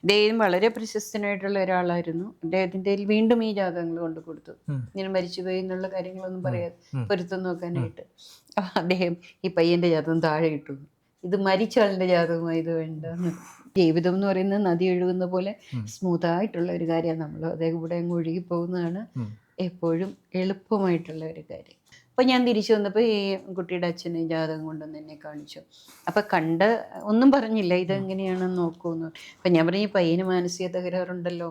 ഇദ്ദേഹം വളരെ പ്രശസ്തനായിട്ടുള്ള ഒരാളായിരുന്നു. അദ്ദേഹത്തിൻ്റെ വീണ്ടും ഈ ജാതകങ്ങൾ കൊണ്ട് കൊടുത്തു. ഇങ്ങനെ മരിച്ചുപോയി എന്നുള്ള കാര്യങ്ങളൊന്നും പറയാതെ പൊരുത്തം നോക്കാനായിട്ട്. അദ്ദേഹം ഈ പയ്യൻ്റെ ജാതകം താഴെ ഇട്ടു. ഇത് മരിച്ച ആളിൻ്റെ ജാതകമായി, ഇത് വേണ്ടെന്ന്. ജീവിതം എന്ന് പറയുന്നത് നദി ഒഴുകുന്ന പോലെ സ്മൂത്തായിട്ടുള്ള ഒരു കാര്യമാണ്. നമ്മൾ അദ്ദേഹം ഇവിടെ അങ്ങ് ഒഴുകി പോകുന്നതാണ് എപ്പോഴും എളുപ്പമായിട്ടുള്ള ഒരു കാര്യം. അപ്പം ഞാൻ തിരിച്ചു വന്നപ്പോൾ ഈ കുട്ടിയുടെ അച്ഛന് ജാതകം കൊണ്ടുവന്ന് എന്നെ കാണിച്ചു. അപ്പം കണ്ട് ഒന്നും പറഞ്ഞില്ല, ഇതെങ്ങനെയാണെന്ന് നോക്കുമെന്ന്. അപ്പം ഞാൻ പറഞ്ഞു, ഈ പയ്യന് മാനസിക തകരാറുണ്ടല്ലോ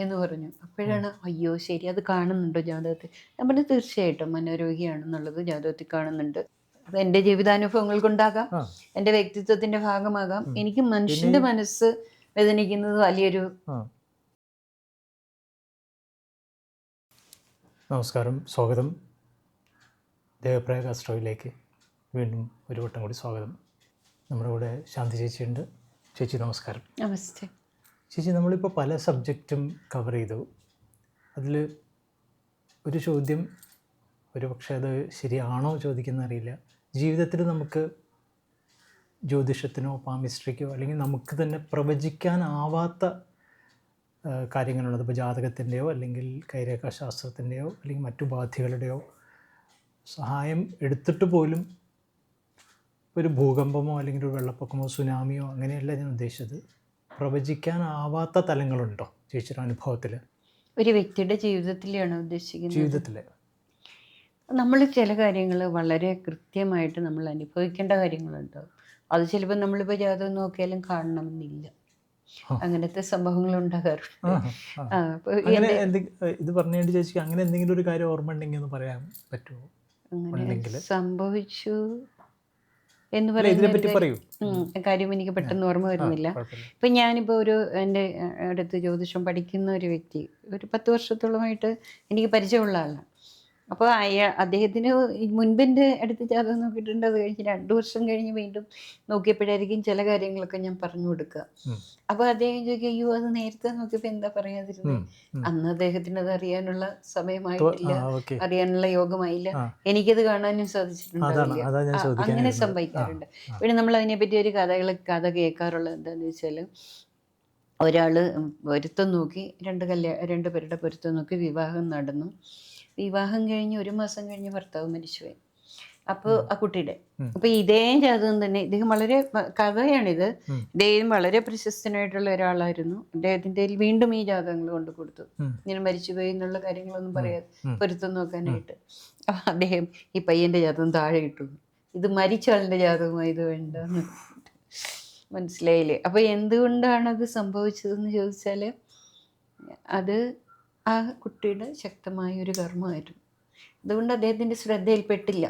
എന്ന് പറഞ്ഞു. അപ്പോഴാണ് അയ്യോ ശരി, അത് കാണുന്നുണ്ടോ ജാതകത്തിൽ? ഞാൻ പറഞ്ഞു തീർച്ചയായിട്ടും മനോരോഗിയാണെന്നുള്ളത് ജാതകത്തിൽ കാണുന്നുണ്ട്. അത് എൻ്റെ ജീവിതാനുഭവങ്ങൾ കൊണ്ടാകാം, എൻ്റെ വ്യക്തിത്വത്തിൻ്റെ ഭാഗമാകാം. എനിക്ക് മനുഷ്യൻ്റെ മനസ്സ് വേദനിക്കുന്നത് വലിയൊരു... നമസ്കാരം, സ്വാഗതം. ദേവപ്രയാഗ് ആസ്ട്രോയിലേക്ക് വീണ്ടും ഒരു വട്ടം കൂടി സ്വാഗതം. നമ്മുടെ കൂടെ ശാന്തി ചേച്ചിയുണ്ട്. ചേച്ചി നമസ്കാരം. നമസ്തേ ചേച്ചി. നമ്മളിപ്പോൾ പല സബ്ജക്റ്റും കവർ ചെയ്തു. അതിൽ ഒരു ചോദ്യം, ഒരു പക്ഷേ അത് ശരിയാണോ ചോദിക്കുന്ന അറിയില്ല. ജീവിതത്തിൽ നമുക്ക് ജ്യോതിഷത്തിനോ പാമിസ്ട്രിക്കോ അല്ലെങ്കിൽ നമുക്ക് തന്നെ പ്രവചിക്കാനാവാത്ത കാര്യങ്ങളുള്ളത്. ഇപ്പോൾ ജാതകത്തിൻ്റെയോ അല്ലെങ്കിൽ കൈരേഖാശാസ്ത്രത്തിൻ്റെയോ അല്ലെങ്കിൽ മറ്റു ഉപാധികളുടെയോ സഹായം എടുത്തിട്ട് പോലും ഒരു ഭൂകമ്പമോ അല്ലെങ്കിൽ ഒരു വെള്ളപ്പൊക്കമോ സുനാമിയോ അങ്ങനെയല്ല ഞാൻ ഉദ്ദേശിച്ചത്. പ്രവചിക്കാനാവാത്ത തലങ്ങളുണ്ടോ ചേച്ചിയുടെ അനുഭവത്തിൽ? ഒരു വ്യക്തിയുടെ ജീവിതത്തിലാണ് ഉദ്ദേശിക്കുന്നത്? ജീവിതത്തിൽ നമ്മൾ ചില കാര്യങ്ങൾ വളരെ കൃത്യമായിട്ട് നമ്മൾ അനുഭവിക്കേണ്ട കാര്യങ്ങളുണ്ട്. അത് ചിലപ്പോൾ നമ്മളിപ്പോൾ ജാതകം നോക്കിയാലും കാണണമെന്നില്ല. അങ്ങനത്തെ സംഭവങ്ങൾ ഉണ്ടാകാറുണ്ട്. ഇത് പറഞ്ഞുകൊണ്ട് ചേച്ചിക്ക് അങ്ങനെ എന്തെങ്കിലും ഒരു കാര്യം ഓർമ്മ ഉണ്ടെങ്കിൽ ഒന്ന് പറയാൻ പറ്റുമോ? അങ്ങനെ സംഭവിച്ചു എന്ന് പറയുന്ന കാര്യം എനിക്ക് പെട്ടെന്ന് ഓർമ്മ വരുന്നില്ല. ഇപ്പം ഞാനിപ്പോൾ എൻ്റെ അടുത്ത് ജ്യോതിഷം പഠിക്കുന്ന ഒരു വ്യക്തി, ഒരു 10 വർഷത്തോളമായിട്ട് എനിക്ക് പരിചയമുള്ള ആളാണ്. അപ്പോൾ അദ്ദേഹത്തിന് മുൻപിൻ്റെ അടുത്ത് ജാതകം നോക്കിയിട്ടുണ്ട്. അത് കഴിഞ്ഞ് 2 വർഷം കഴിഞ്ഞ് വീണ്ടും നോക്കിയപ്പോഴായിരിക്കും ചില കാര്യങ്ങളൊക്കെ ഞാൻ പറഞ്ഞു കൊടുക്കുക. അപ്പോൾ അദ്ദേഹം ചോദിക്കുക, അയ്യോ അത് നേരത്തെ നോക്കിയപ്പോൾ എന്താ പറയാതിരുന്നത്? അന്ന് അദ്ദേഹത്തിന് അത് അറിയാനുള്ള സമയമായിട്ടില്ല, അറിയാനുള്ള യോഗമായില്ല. എനിക്കത് കാണാനും സാധിച്ചിട്ടുണ്ടാവില്ല. അങ്ങനെ സംഭവിക്കാറുണ്ട്. പിന്നെ നമ്മൾ അതിനെപ്പറ്റി ഒരു കഥ കേൾക്കാറുള്ളത് എന്താണെന്ന് വെച്ചാൽ, ഒരാൾ പൊരുത്തം നോക്കി, 2 പേരുടെ പൊരുത്തം നോക്കി വിവാഹം നടന്നു. വിവാഹം കഴിഞ്ഞ് 1 മാസം കഴിഞ്ഞ് ഭർത്താവ് മരിച്ചുപോയി. അപ്പോൾ ആ കുട്ടിയുടെ അപ്പോൾ ഇതേ ജാതകം തന്നെ, ഇദ്ദേഹം വളരെ കഥയാണിത്. ഇദ്ദേഹം വളരെ പ്രശസ്തനായിട്ടുള്ള ഒരാളായിരുന്നു. അദ്ദേഹത്തിൻ്റെ വീണ്ടും ഈ ജാതകങ്ങൾ കൊണ്ട് കൊടുത്തു. ഇങ്ങനെ മരിച്ചുപോയി എന്നുള്ള കാര്യങ്ങളൊന്നും പറയാതെ പൊരുത്തം നോക്കാനായിട്ട്. അദ്ദേഹം ഈ പയ്യൻ്റെ ജാതകം താഴെ ഇട്ടു. ഇത് മരിച്ച ആളിൻ്റെ ജാതകമായി, ഇത് വേണ്ടെന്ന്. മനസ്സിലായില്ലേ? അപ്പോൾ എന്തുകൊണ്ടാണത് സംഭവിച്ചതെന്ന് ചോദിച്ചാൽ, അത് ആ കുട്ടിയുടെ ശക്തമായ ഒരു കർമ്മമായിരുന്നു. അതുകൊണ്ട് അദ്ദേഹത്തിൻ്റെ ശ്രദ്ധയിൽപ്പെട്ടില്ല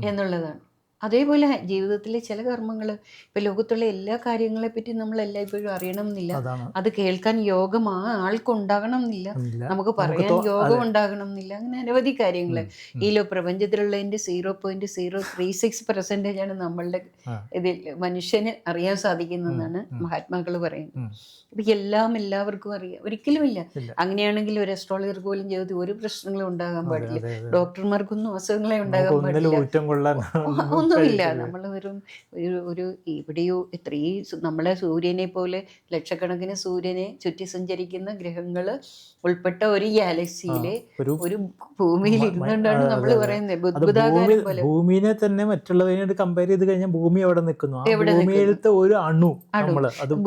എന്നുള്ളതാണ്. അതേപോലെ ജീവിതത്തിലെ ചില കർമ്മങ്ങൾ, ഇപ്പം ലോകത്തുള്ള എല്ലാ കാര്യങ്ങളെപ്പറ്റി നമ്മൾ എല്ലായ്പ്പോഴും അറിയണം എന്നില്ല. അത് കേൾക്കാൻ യോഗം ആ ആൾക്കുണ്ടാകണം എന്നില്ല. നമുക്ക് പറയാൻ യോഗം ഉണ്ടാകണം എന്നില്ല. അങ്ങനെ അനവധി കാര്യങ്ങൾ ഈ പ്രപഞ്ചത്തിലുള്ളതിൻ്റെ 0.036% നമ്മളുടെ ഇതിൽ മനുഷ്യന് അറിയാൻ സാധിക്കുന്നതെന്നാണ് മഹാത്മാക്കൾ പറയുന്നത്. അപ്പം എല്ലാവർക്കും അറിയാം? ഒരിക്കലുമില്ല. അങ്ങനെയാണെങ്കിൽ ഒരു അസ്ട്രോളജർക്ക് പോലും ജീവിതത്തിൽ ഒരു പ്രശ്നങ്ങളും ഉണ്ടാകാൻ പാടില്ല. ഡോക്ടർമാർക്കൊന്നും അസുഖങ്ങളെ ഉണ്ടാകാൻ പാടില്ല. ഒന്നുമില്ല. നമ്മൾ ഒരു എവിടെയോ നമ്മളെ സൂര്യനെ പോലെ ലക്ഷക്കണക്കിന് സൂര്യനെ ചുറ്റി സഞ്ചരിക്കുന്ന ഗ്രഹങ്ങൾ ഉൾപ്പെട്ട ഒരു ഗാലക്സിയിലെ ഒരു ഭൂമിയിൽ ഇരുന്നുകൊണ്ടാണ് നമ്മൾ പറയുന്നത്. ബുദ്ബുദാകാരം പോലെ ഭൂമിയെ തന്നെ മറ്റുള്ളവരോട് കമ്പയർ ചെയ്ത് കഴിഞ്ഞാൽ ഭൂമി എവിടെ നിൽക്കുന്നു? ഭൂമിയിലത്തെ ഒരു അണു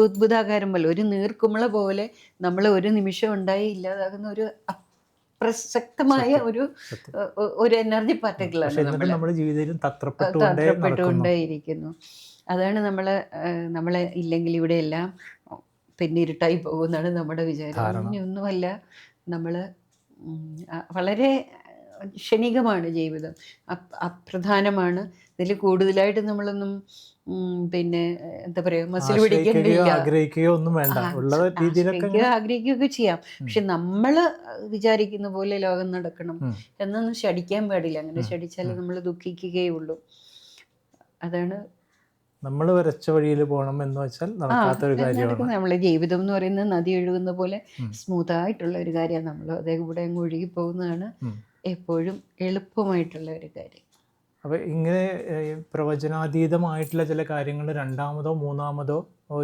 ബുദ്ബുദാകാരം പോലെ, ഒരു നീർക്കുമിള പോലെ നമ്മൾ ഒരു നിമിഷം ഉണ്ടായി ഇല്ലാതാകുന്ന ഒരു പ്രസക്തമായ ഒരു എനർജി പാർട്ടിക്കിളാണ് തത്രപ്പെട്ടുകൊണ്ടേയിരിക്കുന്നു. അതാണ് നമ്മളെ ഇല്ലെങ്കിൽ ഇവിടെ എല്ലാം പിന്നെ ഇരുട്ടായി പോകുന്നതാണ് നമ്മുടെ വിചാരം. അങ്ങനെയൊന്നുമല്ല. നമ്മൾ വളരെ ക്ഷണികമാണ് ജീവിതം, അപ്രധാനമാണ്. ഇതിൽ കൂടുതലായിട്ട് നമ്മളൊന്നും പിന്നെ എന്താ പറയുക, മസിൽ പിടിക്കേണ്ടില്ല, ആഗ്രഹിക്കുകയൊക്കെ ചെയ്യാം. പക്ഷെ നമ്മൾ വിചാരിക്കുന്ന പോലെ ലോകം നടക്കണം എന്നൊന്നും ശടിക്കാൻ പാടില്ല. അങ്ങനെ ശടിച്ചാൽ നമ്മൾ ദുഃഖിക്കുകയുള്ളൂ. അതാണ് നമ്മൾ വരച്ച വഴിയിൽ പോകണം എന്ന് വെച്ചാൽ നടക്കാത്തൊരു കാര്യമാണ്. നമ്മളെ ജീവിതം എന്ന് പറയുന്നത് നദി ഒഴുകുന്ന പോലെ സ്മൂത്തായിട്ടുള്ള ഒരു കാര്യമാണ്. നമ്മൾ അതേ കൂടെ അങ്ങ് ഒഴുകി പോകുന്നതാണ് എപ്പോഴും എളുപ്പമായിട്ടുള്ള ഒരു കാര്യം. അപ്പോൾ ഇങ്ങനെ പ്രവചനാതീതമായിട്ടുള്ള ചില കാര്യങ്ങൾ രണ്ടാമതോ മൂന്നാമതോ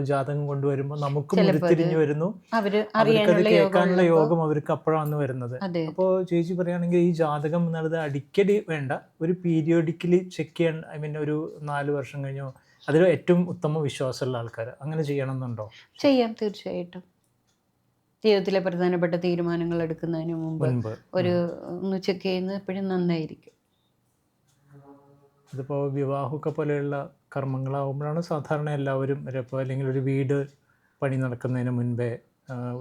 ജാതകം കൊണ്ടുവരുമ്പോൾ നമുക്കും ഉരുത്തിരിഞ്ഞു വരുന്നു, അവർക്കത് കേൾക്കാനുള്ള യോഗം അവർക്ക് അപ്പോഴാണ് വരുന്നത്. അപ്പോൾ ചേച്ചി പറയുകയാണെങ്കിൽ ഈ ജാതകം എന്നുള്ളത് അടിക്കടി വേണ്ട, ഒരു പീരിയോഡിക്കലി ചെക്ക് ചെയ്യാൻ, ഐ മീൻ ഒരു 4 വർഷം കഴിഞ്ഞോ, അതിൽ ഏറ്റവും ഉത്തമ വിശ്വാസമുള്ള ആൾക്കാർ അങ്ങനെ ചെയ്യണമെന്നുണ്ടോ? ചെയ്യാം, തീർച്ചയായിട്ടും. ജീവിതത്തിലെ പ്രധാനപ്പെട്ട തീരുമാനങ്ങൾ എടുക്കുന്നതിന് മുമ്പ് ഒന്ന് ചെക്ക് ചെയ്യുന്നത് എപ്പോഴും നന്നായിരിക്കും. ഇതിപ്പോൾ വിവാഹമൊക്കെ പോലെയുള്ള കർമ്മങ്ങളാകുമ്പോഴാണ് സാധാരണ എല്ലാവരും ഇപ്പോൾ അല്ലെങ്കിൽ ഒരു വീട് പണി നടക്കുന്നതിന് മുൻപേ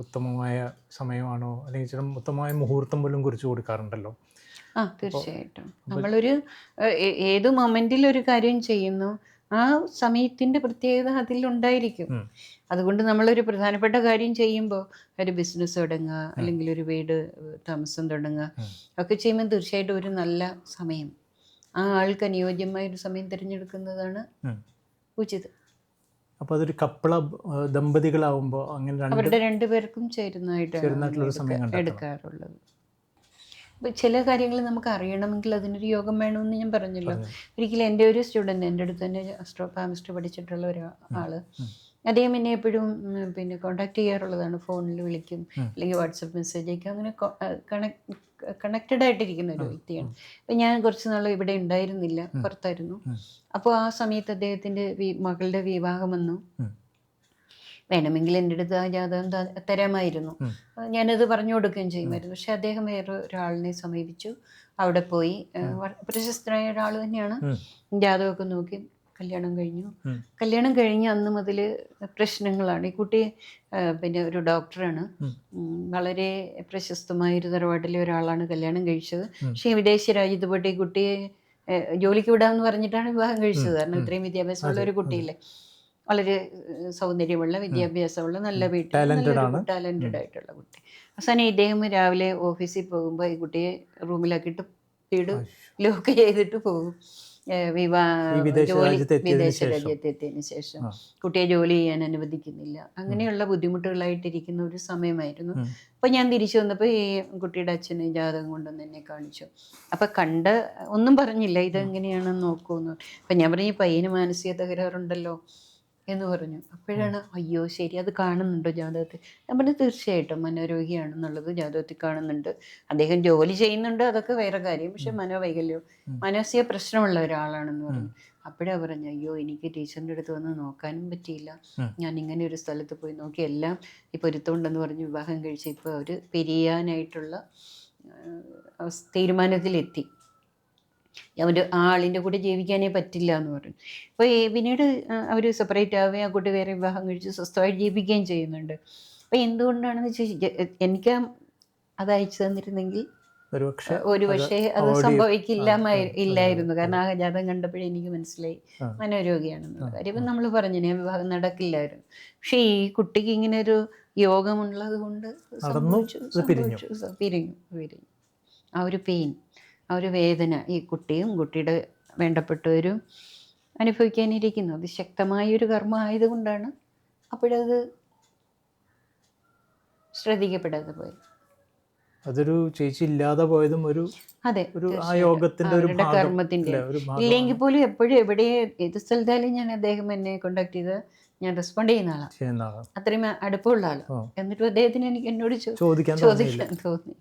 ഉത്തമമായ സമയമാണോ അല്ലെങ്കിൽ ചില ഉത്തമമായ മുഹൂർത്തം പോലും കുറിച്ച് കൊടുക്കാറുണ്ടല്ലോ. തീർച്ചയായിട്ടും. നമ്മളൊരു ഏത് മൊമെന്റിൽ ഒരു കാര്യം ചെയ്യുന്നു, ആ സമയത്തിന്റെ പ്രത്യേകത അതിലുണ്ടായിരിക്കും. അതുകൊണ്ട് നമ്മളൊരു പ്രധാനപ്പെട്ട കാര്യം ചെയ്യുമ്പോൾ, ഒരു ബിസിനസ് തുടങ്ങുക അല്ലെങ്കിൽ ഒരു വീട് താമസം തുടങ്ങുക ഒക്കെ ചെയ്യുമ്പോൾ തീർച്ചയായിട്ടും ഒരു നല്ല സമയം, ആ ആൾക്ക് അനുയോജ്യമായ ഒരു സമയം തിരഞ്ഞെടുക്കുന്നതാണ് ഉചിതം. അപ്പോൾ അതൊരു കപ്പിള ദമ്പതികളാവുമ്പോൾ അങ്ങനെ അവരുടെ രണ്ടുപേർക്കും ചേരുന്നതായിട്ടാണ് എടുക്കാറുള്ളത്. അപ്പോൾ ചില കാര്യങ്ങൾ നമുക്ക് അറിയണമെങ്കിൽ അതിനൊരു യോഗം വേണമെന്ന് ഞാൻ പറഞ്ഞല്ലോ. ഒരിക്കലും എൻ്റെ ഒരു സ്റ്റുഡൻറ്റ്, എൻ്റെ അടുത്ത് തന്നെ പാമിസ്ട്രി പഠിച്ചിട്ടുള്ള ഒരാള്, അദ്ദേഹം എന്നെ എപ്പോഴും പിന്നെ കോണ്ടാക്ട് ചെയ്യാറുള്ളതാണ്. ഫോണിൽ വിളിക്കും, അല്ലെങ്കിൽ വാട്സപ്പ് മെസ്സേജ് അയക്കും, അങ്ങനെ കണക്റ്റഡ് ആയിട്ടിരിക്കുന്ന ഒരു വ്യക്തിയാണ്. അപ്പം ഞാൻ കുറച്ച് നാൾ ഇവിടെ ഉണ്ടായിരുന്നില്ല, പുറത്തായിരുന്നു. അപ്പോൾ ആ സമയത്ത് അദ്ദേഹത്തിൻ്റെ മകളുടെ വിവാഹം വന്നു. വേണമെങ്കിൽ എൻ്റെ അടുത്ത് ആ ജാതകം തരാമായിരുന്നു, ഞാനത് പറഞ്ഞു കൊടുക്കുകയും ചെയ്യുമായിരുന്നു. പക്ഷെ അദ്ദേഹം വേറൊരാളിനെ സമീപിച്ചു, അവിടെ പോയി, പ്രശസ്തനായ ഒരാൾ തന്നെയാണ്, ജാതകമൊക്കെ നോക്കി കല്യാണം കഴിഞ്ഞു. കല്യാണം കഴിഞ്ഞ് അന്ന് മുതൽ പ്രശ്നങ്ങളാണ്. ഈ കുട്ടി പിന്നെ ഒരു ഡോക്ടറാണ്, വളരെ പ്രശസ്തമായൊരു തറവാട്ടിലെ ഒരാളാണ് കല്യാണം കഴിച്ചത്. പക്ഷേ വിദേശ രാജ്യത്ത് പോയിട്ട് ഈ കുട്ടിയെ ജോലിക്ക് വിടാമെന്ന് പറഞ്ഞിട്ടാണ് വിവാഹം കഴിച്ചത്. കാരണം ഇത്രയും വിദ്യാഭ്യാസമുള്ള ഒരു കുട്ടിയില്ലേ, വളരെ സൗന്ദര്യമുള്ള, വിദ്യാഭ്യാസമുള്ള, നല്ല വീട്ടിൽ ടാലൻറ്റഡ് ആയിട്ടുള്ള കുട്ടി. അവസാനം ഇദ്ദേഹം രാവിലെ ഓഫീസിൽ പോകുമ്പോൾ ഈ കുട്ടിയെ റൂമിലാക്കിയിട്ട് വീട് ലോക്ക് ചെയ്തിട്ട് പോകും. വിദേശ രാജ്യത്തെത്തിയതിനു ശേഷം കുട്ടിയെ ജോലി ചെയ്യാൻ അനുവദിക്കുന്നില്ല. അങ്ങനെയുള്ള ബുദ്ധിമുട്ടുകളായിട്ടിരിക്കുന്ന ഒരു സമയമായിരുന്നു. അപ്പോൾ ഞാൻ തിരിച്ചു വന്നപ്പോൾ ഈ കുട്ടിയുടെ അച്ഛന് ജാതകം കൊണ്ടുവന്ന് എന്നെ കാണിച്ചു. അപ്പം ഒന്നും പറഞ്ഞില്ല, ഇതെങ്ങനെയാണെന്ന് നോക്കുമെന്ന്. അപ്പം ഞാൻ പറഞ്ഞു, ഈ പയ്യന് മാനസിക തകരാറുണ്ടല്ലോ എന്ന് പറഞ്ഞു. അപ്പോഴാണ് അയ്യോ ശരി, അത് കാണുന്നുണ്ടോ ജാതകത്തിൽ? ഞാൻ പറഞ്ഞു തീർച്ചയായിട്ടും മനോരോഗിയാണെന്നുള്ളത് ജാതകത്തിൽ കാണുന്നുണ്ട്. അദ്ദേഹം ജോലി ചെയ്യുന്നുണ്ട്, അതൊക്കെ വേറെ കാര്യം. പക്ഷെ മനോവൈകല്യം, മാനസിക പ്രശ്നമുള്ള ഒരാളാണെന്ന് പറഞ്ഞു. അപ്പോഴാ പറഞ്ഞു, അയ്യോ എനിക്ക് ടീച്ചറിൻ്റെ അടുത്ത് വന്ന് നോക്കാനും പറ്റിയില്ല, ഞാൻ ഇങ്ങനെ ഒരു സ്ഥലത്ത് പോയി നോക്കി, എല്ലാം ഈ പൊരുത്തമുണ്ടെന്ന് പറഞ്ഞ് വിവാഹം കഴിച്ച് ഇപ്പോൾ അവർ പിരിയാനായിട്ടുള്ള തീരുമാനത്തിലെത്തി. അവർ ആ ആളിൻ്റെ കൂടെ ജീവിക്കാനേ പറ്റില്ല എന്ന് പറഞ്ഞു. അപ്പോൾ പിന്നീട് അവർ സെപ്പറേറ്റ് ആവുകയും ആ കുട്ടി വേറെ വിവാഹം കഴിച്ച് സ്വസ്ഥമായിട്ട് ജീവിക്കുകയും ചെയ്യുന്നുണ്ട്. അപ്പോൾ എന്തുകൊണ്ടാണെന്ന് വെച്ചാൽ എനിക്ക് അത് അയച്ചു തന്നിരുന്നെങ്കിൽ ഒരുപക്ഷെ അത് ഇല്ലായിരുന്നു. കാരണം ആ ജാതകം കണ്ടപ്പോഴേ എനിക്ക് മനസ്സിലായി മനോരോഗിയാണെന്നുള്ള കാര്യം. ഇപ്പം നമ്മൾ പറഞ്ഞു വിവാഹം നടക്കില്ലായിരുന്നു. പക്ഷേ ഈ കുട്ടിക്ക് ഇങ്ങനെ ഒരു യോഗമുള്ളത് കൊണ്ട് പിരിഞ്ഞു. ആ ഒരു പെയിൻ, ആ ഒരു വേദന ഈ കുട്ടിയും കുട്ടിയുടെ വേണ്ടപ്പെട്ടവരും അനുഭവിക്കാനിരിക്കുന്നു. അത് ശക്തമായൊരു കർമ്മം ആയതുകൊണ്ടാണ് അപ്പോഴത് ശ്രദ്ധിക്കപ്പെടാതെ പോയത്. അതൊരു ചേച്ചി ഇല്ലാതെ പോയതും ഒരു കർമ്മത്തിന്റെ. ഇല്ലെങ്കിൽ പോലും എപ്പോഴും എവിടെ ഏത് സ്ഥലത്തായാലും ഞാൻ അദ്ദേഹം എന്നെ കോണ്ടാക്ട് ചെയ്ത് ഞാൻ റെസ്പോണ്ട് ചെയ്യുന്ന ആളാണ്, അത്രയും അടുപ്പമുള്ള ആള്. എന്നിട്ടും അദ്ദേഹത്തിന് എനിക്ക് എന്നോട് ചോദിക്കാൻ തോന്നി.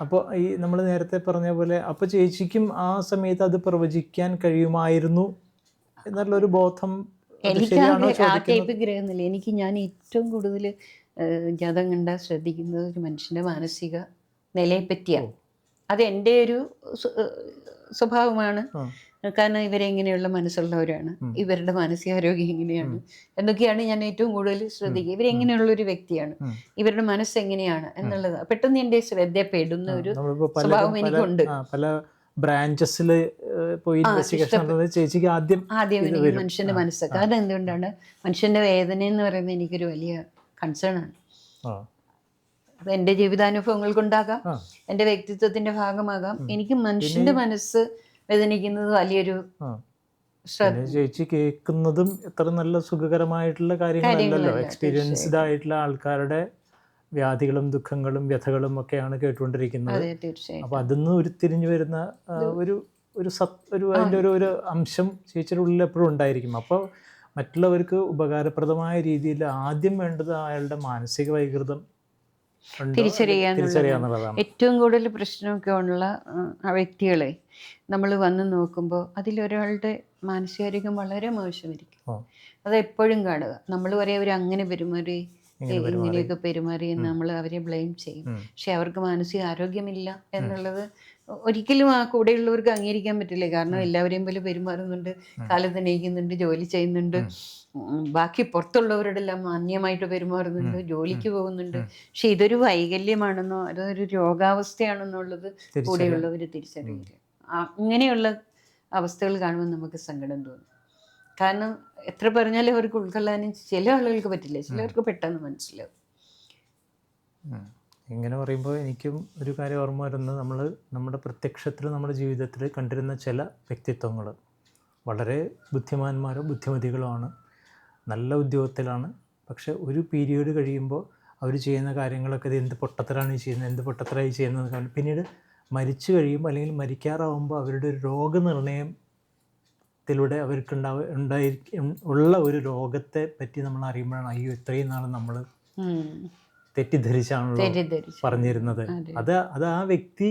അപ്പോൾ ഈ നമ്മൾ നേരത്തെ പറഞ്ഞ പോലെ അപ്പോൾ ചേച്ചിക്കും ആ സമയത്ത് അത് പ്രവചിക്കാൻ കഴിയുമായിരുന്നു എന്നുള്ളൊരു ബോധം? എനിക്ക് ആ ടൈപ്പ് ഗ്രഹമൊന്നുമില്ല. എനിക്ക് ഞാൻ ഏറ്റവും കൂടുതൽ ജാതകം കണ്ടാൽ ശ്രദ്ധിക്കുന്നത് ഒരു മനുഷ്യൻ്റെ മാനസിക നിലയെ പറ്റിയാണ്. അത് എൻ്റെ ഒരു സ്വഭാവമാണ്. കാരണം ഇവരെങ്ങനെയുള്ള മനസ്സുള്ളവരാണ്, ഇവരുടെ മാനസികാരോഗ്യം എങ്ങനെയാണ് എന്നൊക്കെയാണ് ഞാൻ ഏറ്റവും കൂടുതൽ ശ്രദ്ധിക്കുക. ഇവരെങ്ങനെയുള്ള ഒരു വ്യക്തിയാണ്, ഇവരുടെ മനസ്സെങ്ങനെയാണ് എന്നുള്ളത് പെട്ടെന്ന് എൻ്റെ ശ്രദ്ധപ്പെടുന്ന ഒരു സ്വഭാവം എനിക്കുണ്ട്. പല ബ്രാഞ്ചസിൽ പോയി ചേച്ചിക്ക് ആദ്യം മനുഷ്യന്റെ മനസ്സ്. കാരണം എന്തുകൊണ്ടാണ്, മനുഷ്യന്റെ വേദന എന്ന് പറയുന്നത് എനിക്കൊരു വലിയ കൺസേൺ ആണ്. അത് എൻ്റെ ജീവിതാനുഭവങ്ങൾ കൊണ്ടാകാം, എൻ്റെ വ്യക്തിത്വത്തിന്റെ ഭാഗമാകാം. എനിക്ക് മനുഷ്യന്റെ മനസ്സ് വേദനിക്കുന്നത് വലിയൊരു ചേച്ചി കേൾക്കുന്നതും എത്ര നല്ല സുഖകരമായിട്ടുള്ള കാര്യങ്ങളല്ലല്ലോ. എക്സ്പീരിയൻസ്ഡ് ആയിട്ടുള്ള ആൾക്കാരുടെ വ്യാധികളും ദുഃഖങ്ങളും വ്യഥകളും ഒക്കെയാണ് കേട്ടുകൊണ്ടിരിക്കുന്നത്. അതെ, തീർച്ചയായും. അപ്പോൾ അതിന്ന് ഉരുത്തിരിഞ്ഞു വരുന്ന ഒരു അതിൻ്റെ ഒരു അംശം ചേച്ചിയുടെ ഉള്ളിൽ എപ്പോഴും ഉണ്ടായിരിക്കും. അപ്പോൾ മറ്റുള്ളവർക്ക് ഉപകാരപ്രദമായ രീതിയിൽ ആദ്യം വേണ്ടത് അയാളുടെ മാനസിക വൈകൃതം തിരിച്ചറിയാന്നുള്ളതാണ്. ഏറ്റവും കൂടുതൽ പ്രശ്നമൊക്കെ ഉള്ള വ്യക്തികളെ നമ്മൾ വന്ന് നോക്കുമ്പോൾ അതിലൊരാളുടെ മാനസികാരോഗ്യം വളരെ മോശമായിരിക്കും. അത് എപ്പോഴും കാണുക. നമ്മൾ പറയാം അവർ അങ്ങനെ പെരുമാറി, ഇങ്ങനെയൊക്കെ പെരുമാറി എന്ന് നമ്മൾ അവരെ ബ്ലെയിം ചെയ്യും. പക്ഷെ അവർക്ക് മാനസിക ആരോഗ്യമില്ല എന്നുള്ളത് ഒരിക്കലും ആ കൂടെയുള്ളവർക്ക് അംഗീകരിക്കാൻ പറ്റില്ല. കാരണം എല്ലാവരെയും പോലെ പെരുമാറുന്നുണ്ട്, കാലത്ത് എണീക്കുന്നുണ്ട്, ജോലി ചെയ്യുന്നുണ്ട്, ബാക്കി പുറത്തുള്ളവരുടെ എല്ലാം മാന്യമായിട്ട് പെരുമാറുന്നുണ്ട്, ജോലിക്ക് പോകുന്നുണ്ട്. പക്ഷെ ഇതൊരു വൈകല്യമാണെന്നോ അതൊരു രോഗാവസ്ഥയാണെന്നുള്ളത് കൂടെയുള്ളവർ തിരിച്ചറിയില്ല. ഇങ്ങനെയുള്ള അവസ്ഥകൾ കാണുമ്പോൾ നമുക്ക് സങ്കടം തോന്നും. കാരണം എത്ര പറഞ്ഞാലും അവർക്ക് ഉൾക്കൊള്ളാനും ചില ആളുകൾക്ക് പറ്റില്ല, ചിലവർക്ക് പെട്ടെന്ന് മനസ്സിലാവും. ഇങ്ങനെ പറയുമ്പോൾ എനിക്കും ഒരു കാര്യം ഓർമ്മ വരുന്നത്, നമ്മുടെ പ്രത്യക്ഷത്തിൽ നമ്മുടെ ജീവിതത്തിൽ കണ്ടിരുന്ന ചില വ്യക്തിത്വങ്ങൾ വളരെ ബുദ്ധിമാന്മാരോ ബുദ്ധിമതികളോ, നല്ല ഉദ്യോഗത്തിലാണ്. പക്ഷെ ഒരു പീരീഡ് കഴിയുമ്പോൾ അവർ ചെയ്യുന്ന കാര്യങ്ങളൊക്കെ ഇത് എന്ത് പൊട്ടത്തരാണ് ചെയ്യുന്നത്, എന്ത് പൊട്ടത്തരായി ചെയ്യുന്നത്. പിന്നീട് മരിച്ചു കഴിയുമ്പോൾ അല്ലെങ്കിൽ മരിക്കാറാവുമ്പോൾ അവരുടെ ഒരു രോഗനിർണയത്തിലൂടെ ഉള്ള ഒരു രോഗത്തെ പറ്റി നമ്മൾ അറിയുമ്പോഴാണ് അയ്യോ ഇത്രയും നാൾ നമ്മൾ തെറ്റിദ്ധരിച്ചാണല്ലോ പറഞ്ഞിരുന്നത്. അത് ആ വ്യക്തി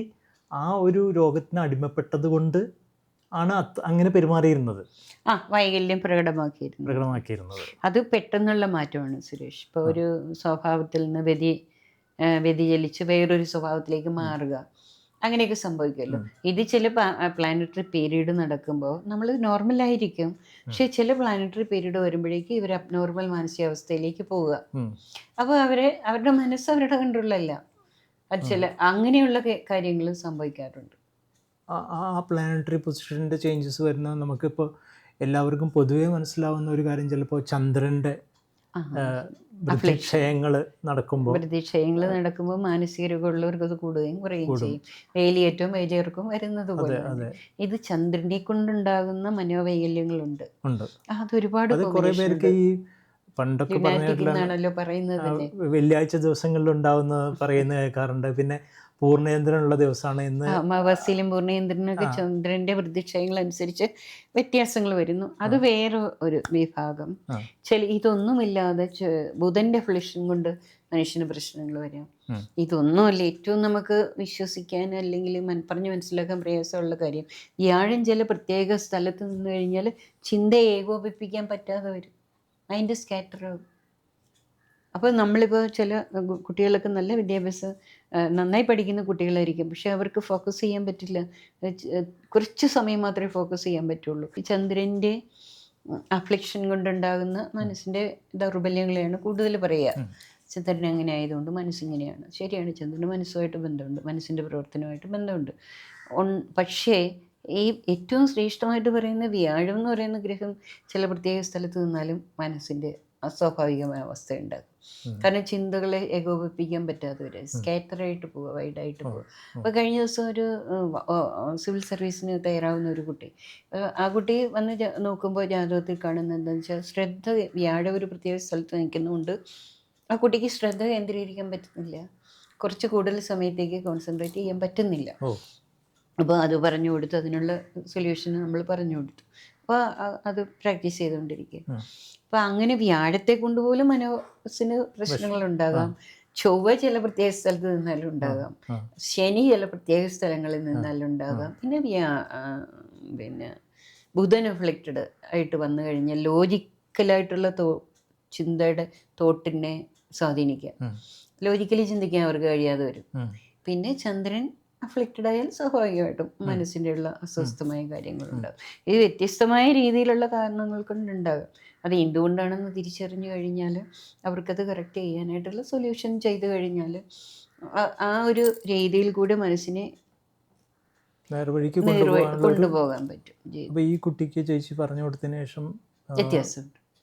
ആ ഒരു രോഗത്തിന് അടിമപ്പെട്ടത് കൊണ്ട് ആണ് അങ്ങനെ പെരുമാറിയിരുന്നത്, വൈകല്യം പ്രകടമാക്കിയിരുന്നത്. അത് പെട്ടെന്നുള്ള മാറ്റമാണ് സുരേഷ്. ഇപ്പോൾ ഒരു സ്വഭാവത്തിൽ നിന്ന് വ്യതിചലിച്ച് വേറൊരു സ്വഭാവത്തിലേക്ക് മാറുക, അങ്ങനെയൊക്കെ സംഭവിക്കുമല്ലോ. ഇത് ചില പ്ലാനറ്ററി പീരീഡ് നടക്കുമ്പോൾ നമ്മൾ നോർമലായിരിക്കും, പക്ഷെ ചില പ്ലാനറ്ററി പീരീഡ് വരുമ്പോഴേക്കും ഇവർ അബ്നോർമൽ മാനസികാവസ്ഥയിലേക്ക് പോവുക. അപ്പോൾ അവരുടെ മനസ്സ് അവരുടെ കൺട്രോളല്ല. അത് ചില അങ്ങനെയുള്ള കാര്യങ്ങളും സംഭവിക്കാറുണ്ട്. ആ പ്ലാനറ്ററി പൊസിഷൻ്റെ ചേഞ്ചസ് വരുന്ന നമുക്കിപ്പോൾ എല്ലാവർക്കും പൊതുവേ മനസ്സിലാവുന്ന ഒരു കാര്യം, ചിലപ്പോൾ ചന്ദ്രൻ്റെ പ്രതിക്ഷയങ്ങൾ നടക്കുമ്പോൾ മാനസിക രോഗമുള്ളവർക്ക് അത് കൂടുകയും കുറയുകയും ചെയ്യും. വേലിയേറ്റവും വേലിയേർക്കും വരുന്നത് പോലെ ഇത് ചന്ദ്രനെ കൊണ്ടുണ്ടാകുന്ന മനോവൈകല്യങ്ങളുണ്ട്. അതൊരുപാട് കുറേ പേർക്ക് ഈ പണ്ടൊക്കെ പറയുന്നത് വെള്ളിയാഴ്ച ദിവസങ്ങളിൽ ഉണ്ടാവുന്ന പറയുന്ന കേൾക്കാറുണ്ട്. പിന്നെ പൂർണ്ണചന്ദ്രനുള്ള ദിവസമാണ് ഇന്ന്. അമാവാസ്യയിലും പൂർണ്ണചന്ദ്രനൊക്കെ ചന്ദ്രന്റെ വൃദ്ധിക്ഷയങ്ങൾ അനുസരിച്ച് വ്യത്യാസങ്ങൾ വരുന്നു. അത് വേറെ ഒരു വിഭാഗം. ഇതൊന്നുമില്ലാതെ ബുധന്റെ ഫ്ലിഷൻ കൊണ്ട് മനുഷ്യന് പ്രശ്നങ്ങൾ വരാം. ഇതൊന്നുമല്ല ഏറ്റവും നമുക്ക് വിശ്വസിക്കാൻ അല്ലെങ്കിൽ പറഞ്ഞ് മനസ്സിലാക്കാൻ പ്രയാസമുള്ള കാര്യം, വ്യാഴം ചില പ്രത്യേക സ്ഥലത്ത് നിന്ന് കഴിഞ്ഞാൽ ചിന്തയെ ഏകോപിപ്പിക്കാൻ പറ്റാതെ വരും, മൈൻഡ് സ്കാറ്റർ ആകും. അപ്പോൾ നമ്മളിപ്പോൾ ചില കുട്ടികളൊക്കെ നല്ല വിദ്യാഭ്യാസം നന്നായി പഠിക്കുന്ന കുട്ടികളായിരിക്കും, പക്ഷെ അവർക്ക് ഫോക്കസ് ചെയ്യാൻ പറ്റില്ല. കുറച്ച് സമയം മാത്രമേ ഫോക്കസ് ചെയ്യാൻ പറ്റുള്ളൂ. ഈ ചന്ദ്രൻ്റെ അഫ്ലിക്ഷൻ കൊണ്ടുണ്ടാകുന്ന മനസ്സിൻ്റെ ദൗർബല്യങ്ങളെയാണ് കൂടുതൽ പറയുക. ചന്ദ്രൻ അങ്ങനെ ആയതുകൊണ്ട് മനസ്സിങ്ങനെയാണ്. ശരിയാണ്, ചന്ദ്രന് മനസ്സുമായിട്ട് ബന്ധമുണ്ട്, മനസ്സിൻ്റെ പ്രവർത്തനമായിട്ട് ബന്ധമുണ്ട്. പക്ഷേ ഈ ഏറ്റവും ശ്രേഷ്ഠമായിട്ട് പറയുന്ന വ്യാഴം എന്ന് പറയുന്ന ഗ്രഹം ചില പ്രത്യേക സ്ഥലത്ത് നിന്നാലും മനസ്സിൻ്റെ അസ്വാഭാവികമായ അവസ്ഥ ഉണ്ടാകും. കാരണം ചിന്തകളെ ഏകോപിപ്പിക്കാൻ പറ്റാതെ വരെ സ്കാറ്ററായിട്ട് പോവുക, വൈഡായിട്ട് പോവുക. അപ്പോൾ കഴിഞ്ഞ ദിവസം ഒരു സിവിൽ സർവീസിന് തയ്യാറാവുന്ന ഒരു കുട്ടി, ആ കുട്ടി വന്ന് നോക്കുമ്പോൾ ജാതകത്തിൽ കാണുന്നത് എന്താണെന്ന് വെച്ചാൽ വ്യാഴം ഒരു പ്രത്യേക സ്ഥലത്ത് നിൽക്കുന്നതുകൊണ്ട് ആ കുട്ടിക്ക് ശ്രദ്ധ കേന്ദ്രീകരിക്കാൻ പറ്റുന്നില്ല, കുറച്ച് കൂടുതൽ സമയത്തേക്ക് കോൺസെൻട്രേറ്റ് ചെയ്യാൻ പറ്റുന്നില്ല. അപ്പോൾ അത് പറഞ്ഞു കൊടുത്തു, അതിനുള്ള സൊല്യൂഷൻ നമ്മൾ പറഞ്ഞു കൊടുത്തു. അപ്പോൾ അത് പ്രാക്ടീസ് ചെയ്തുകൊണ്ടിരിക്കുക. അപ്പോൾ അങ്ങനെ വ്യാഴത്തെ കൊണ്ടുപോലും മനസ്സിന് പ്രശ്നങ്ങളുണ്ടാകാം. ചൊവ്വ ചില പ്രത്യേക സ്ഥലത്ത് നിന്നാലും ഉണ്ടാകാം, ശനി ചില പ്രത്യേക സ്ഥലങ്ങളിൽ നിന്നാലും ഉണ്ടാകാം. പിന്നെ ബുധൻ അഫ്ലിക്റ്റഡ് ആയിട്ട് വന്നു കഴിഞ്ഞാൽ ലോജിക്കലായിട്ടുള്ള ചിന്തയുടെ തോട്ടിനെ സ്വാധീനിക്കാം, ലോജിക്കലി ചിന്തിക്കാൻ അവർക്ക് കഴിയാതെ വരും. പിന്നെ ചന്ദ്രൻ അഫ്ലിക്റ്റഡ് ആയാൽ സ്വാഭാവികമായിട്ടും മനസ്സിൻ്റെ ഉള്ള അസ്വസ്ഥമായ കാര്യങ്ങളുണ്ടാകും. ഇത് വ്യത്യസ്തമായ രീതിയിലുള്ള കാരണങ്ങൾ കൊണ്ടുണ്ടാകും. അത് എന്തുകൊണ്ടാണെന്ന് തിരിച്ചറിഞ്ഞു കഴിഞ്ഞാൽ അവർക്കത് കറക്റ്റ് ചെയ്യാനായിട്ടുള്ള സൊല്യൂഷൻ ചെയ്തു കഴിഞ്ഞാൽ ആ ഒരു രീതിയിൽ കൂടെ മനസ്സിനെ നേർവഴിക്ക് കൊണ്ടുപോകാൻ പറ്റും. അപ്പോൾ ഈ കുട്ടിക്ക് ചേച്ചി പറഞ്ഞു കൊടുത്തതിന് ശേഷം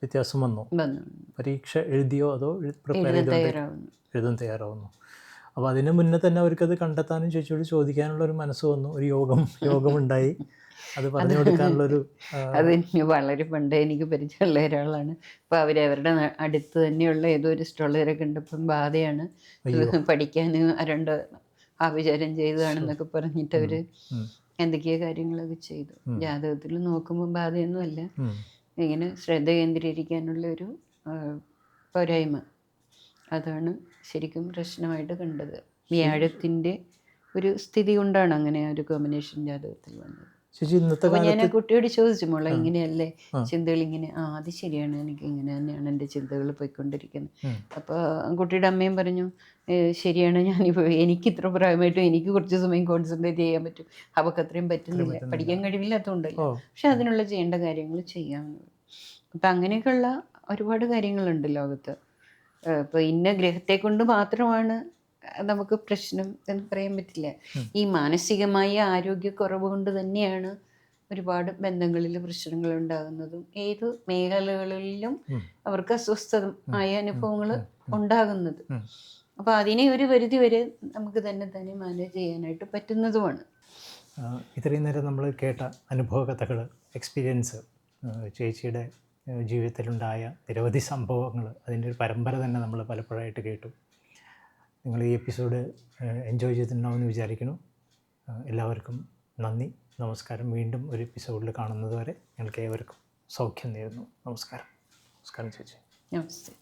വ്യത്യാസം വന്നു? പരീക്ഷ എഴുതിയോ അതോ എഴുതാൻ തയ്യാറാവുന്നു? അപ്പോൾ അതിന് മുന്നേ തന്നെ അവർക്കത് കണ്ടെത്താനും ചേച്ചിയോട് ചോദിക്കാനുള്ള ഒരു മനസ്സ് വന്നു, ഒരു യോഗമുണ്ടായി. അത് പറഞ്ഞു കൊടുക്കാനുള്ളൊരു അത് എനിക്ക് വളരെ പണ്ടേ എനിക്ക് പരിചയമുള്ള ഒരാളാണ്. അപ്പോൾ അവരവരുടെ അടുത്ത് തന്നെയുള്ള ഏതോ ഒരു സ്ട്രോളറെ കണ്ടപ്പം ബാധയാണ്, പഠിക്കാൻ അരണ്ട ആഭിചാരം ചെയ്തതാണെന്നൊക്കെ പറഞ്ഞിട്ട് അവർ എന്തൊക്കെയോ കാര്യങ്ങളൊക്കെ ചെയ്തു. ജാതകത്തിൽ നോക്കുമ്പോൾ ബാധയൊന്നും അല്ല, ഇങ്ങനെ ശ്രദ്ധ കേന്ദ്രീകരിക്കാനുള്ള ഒരു പോരായ്മ, അതാണ് ശരിക്കും പ്രശ്നമായിട്ട് കണ്ടത്. വ്യാഴത്തിൻ്റെ ഒരു സ്ഥിതി കൊണ്ടാണ് അങ്ങനെ ഒരു കോമ്പിനേഷൻ ജാതകത്തിൽ വന്നത്. അപ്പോൾ ഞാൻ ആ കുട്ടിയോട് ചോദിച്ചു, മോളെ ഇങ്ങനെയല്ലേ ചിന്തകൾ ഇങ്ങനെ? അത് ശരിയാണ്, എനിക്ക് ഇങ്ങനെ തന്നെയാണ് എൻ്റെ ചിന്തകൾ പോയിക്കൊണ്ടിരിക്കുന്നത്. അപ്പോൾ കുട്ടിയുടെ അമ്മയും പറഞ്ഞു, ശരിയാണ്, ഞാനിപ്പോൾ എനിക്ക് ഇത്ര പ്രായമായിട്ടും എനിക്ക് കുറച്ച് സമയം കോൺസെൻട്രേറ്റ് ചെയ്യാൻ പറ്റും, അവൾക്ക് അത്രയും പറ്റുന്നില്ല, പഠിക്കാൻ കഴിവില്ലാത്തതുകൊണ്ടല്ലോ, പക്ഷെ അതിനുള്ള ചെയ്യേണ്ട കാര്യങ്ങൾ ചെയ്യാമെന്ന്. അപ്പം അങ്ങനെയൊക്കെയുള്ള ഒരുപാട് കാര്യങ്ങളുണ്ട് ലോകത്ത്. ഇപ്പോൾ ഇന്ന ഗ്രഹത്തെ കൊണ്ട് മാത്രമാണ് നമുക്ക് പ്രശ്നം എന്ന് പറയാൻ പറ്റില്ല. ഈ മാനസികമായ ആരോഗ്യക്കുറവ് കൊണ്ട് തന്നെയാണ് ഒരുപാട് ബന്ധങ്ങളിൽ പ്രശ്നങ്ങൾ ഉണ്ടാകുന്നതും ഏത് മേഖലകളിലും അവർക്ക് അസ്വസ്ഥമായ അനുഭവങ്ങൾ ഉണ്ടാകുന്നത്. അപ്പോൾ അതിനെ ഒരു പരിധി വരെ നമുക്ക് തന്നെ മാനേജ് ചെയ്യാനായിട്ട് പറ്റുന്നതുമാണ്. ഇത്രയും നേരം നമ്മൾ കേട്ട അനുഭവ കഥകൾ, എക്സ്പീരിയൻസ്, ചേച്ചിയുടെ ജീവിതത്തിലുണ്ടായ നിരവധി സംഭവങ്ങൾ, അതിൻ്റെ ഒരു പരമ്പര തന്നെ നമ്മൾ പലപ്പോഴായിട്ട് കേട്ടു. നിങ്ങൾ ഈ എപ്പിസോഡ് എൻജോയ് ചെയ്തിട്ടുണ്ടാവുമെന്ന് വിചാരിക്കുന്നു. എല്ലാവർക്കും നന്ദി, നമസ്കാരം. വീണ്ടും ഒരു എപ്പിസോഡിൽ കാണുന്നത് വരെ ഞങ്ങൾക്ക് ഏവർക്കും സൗഖ്യം നേരുന്നു. നമസ്കാരം. നമസ്കാരം ചേച്ചി. നമസ്തേ.